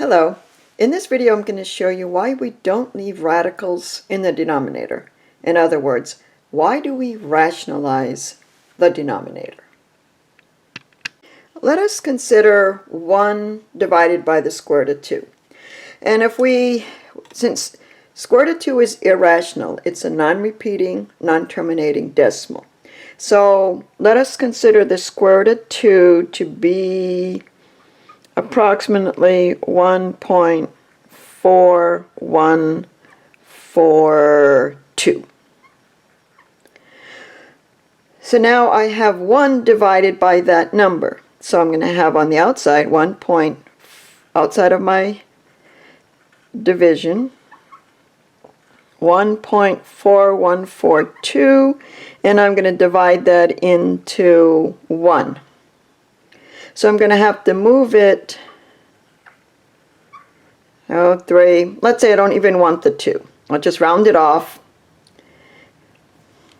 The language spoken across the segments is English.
Hello. In this video I'm going to show you why we don't leave radicals in the denominator. In other words, why do we rationalize the denominator? Let us consider 1 divided by the square root of 2. And since square root of 2 is irrational, it's a non-repeating, non-terminating decimal. So let us consider the square root of 2 to be approximately 1.4142. So now I have 1 divided by that number. So I'm going to have on the outside outside of my division 1.4142, and I'm going to divide that into 1. So I'm going to have to move it, 3. Let's say I don't even want the 2. I'll just round it off,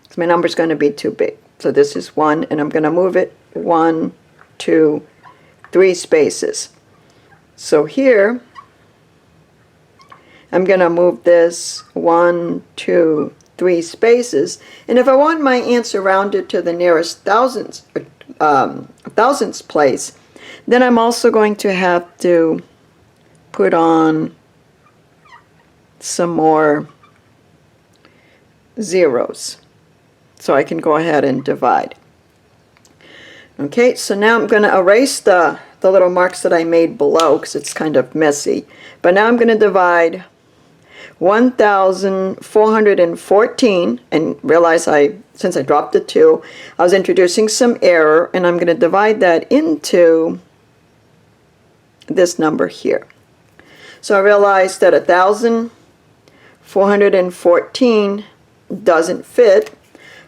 because my number's going to be too big. So this is 1, and I'm going to move it 1, 2, 3 spaces. So here, I'm going to move this 1, 2, 3 spaces. And if I want my answer rounded to the nearest thousandths place, then I'm also going to have to put on some more zeros so I can go ahead and divide. Okay, so now I'm going to erase the little marks that I made below because it's kind of messy. But now I'm going to divide 1,414, and realize since I dropped the 2, I was introducing some error, and I'm going to divide that into this number here. So I realized that 1,414 doesn't fit,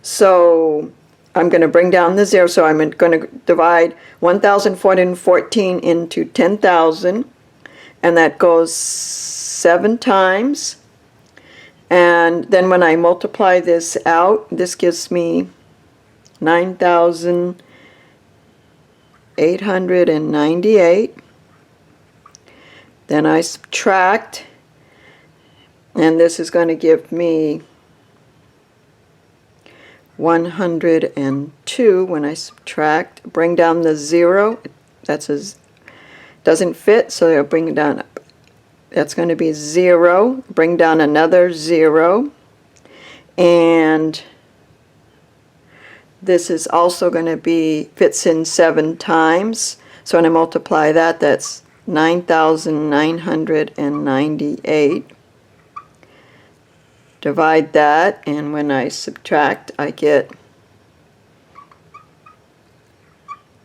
so I'm going to bring down the 0, so I'm going to divide 1,414 into 10,000, and that goes 7 times. And then when I multiply this out, this gives me 9,898. Then I subtract, and this is going to give me 102 when I subtract. Bring down the 0. Doesn't fit, so I'll bring it down. That's going to be 0. Bring down another 0. And this is also going to fits in 7 times. So when I multiply that, that's 9,998. Divide that, and when I subtract, I get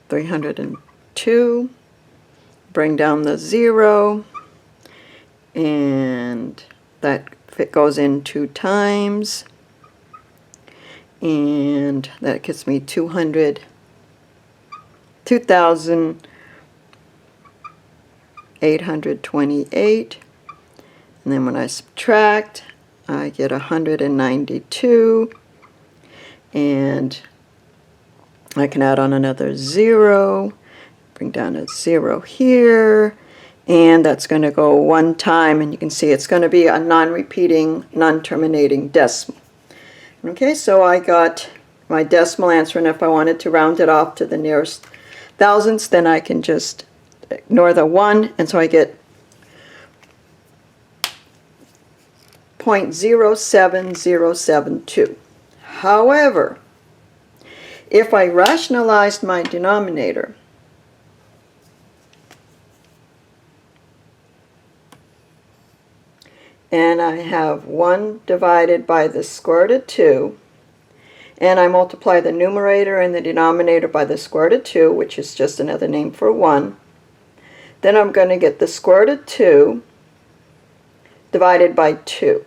302. Bring down the 0. And that goes in 2 times, and that gets me 2,828. And then when I subtract, I get 192, and I can add on another 0, bring down a 0 here. And that's going to go 1 time, and you can see it's going to be a non-repeating, non-terminating decimal. Okay, so I got my decimal answer, and if I wanted to round it off to the nearest thousandths, then I can just ignore the 1, and so I get 0.07072. However, if I rationalized my denominator, and I have 1 divided by the square root of 2, and I multiply the numerator and the denominator by the square root of 2, which is just another name for 1, then I'm going to get the square root of 2 divided by 2.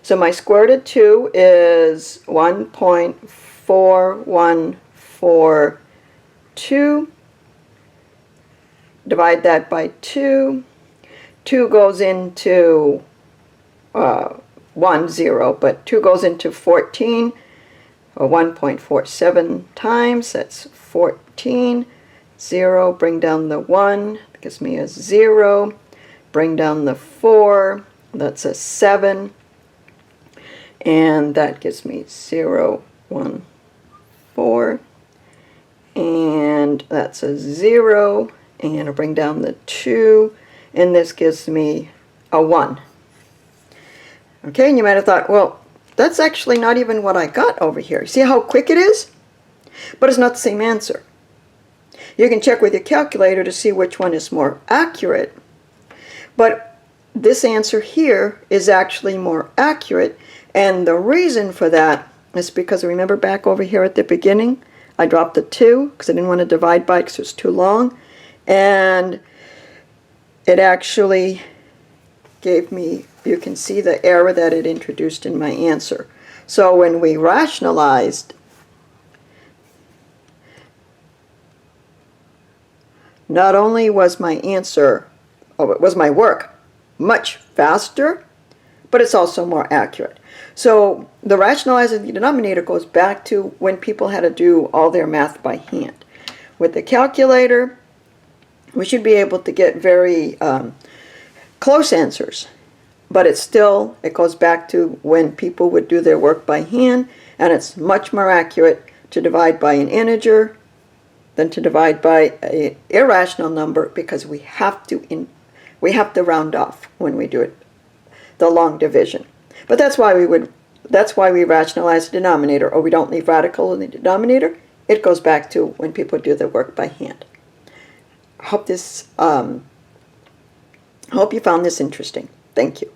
So my square root of 2 is 1.4142. Divide that by 2. 2 goes into 1, 0, but 2 goes into 14, or 1.47 times. That's 14. 0, bring down the 1, gives me a 0. bring down the 4, that's a 7, and that gives me 0, 1, 4, and that's a 0, and I'll bring down the 2, and this gives me a 1. Okay, and you might have thought, well, that's actually not even what I got over here. See how quick it is? But it's not the same answer. You can check with your calculator to see which one is more accurate, but this answer here is actually more accurate, and the reason for that is because, remember back over here at the beginning, I dropped the 2 because I didn't want to divide by it because it was too long, and it actually gave me, you can see the error that it introduced in my answer. So when we rationalized, not only was my answer, oh, it was my work much faster, but it's also more accurate. So the rationalizing the denominator goes back to when people had to do all their math by hand. With the calculator, we should be able to get very close answers, but it goes back to when people would do their work by hand, and it's much more accurate to divide by an integer than to divide by an irrational number, because we have to round off when we do it, the long division. But that's why we rationalize the denominator, or we don't leave radical in the denominator. It goes back to when people do their work by hand. I hope you found this interesting. Thank you.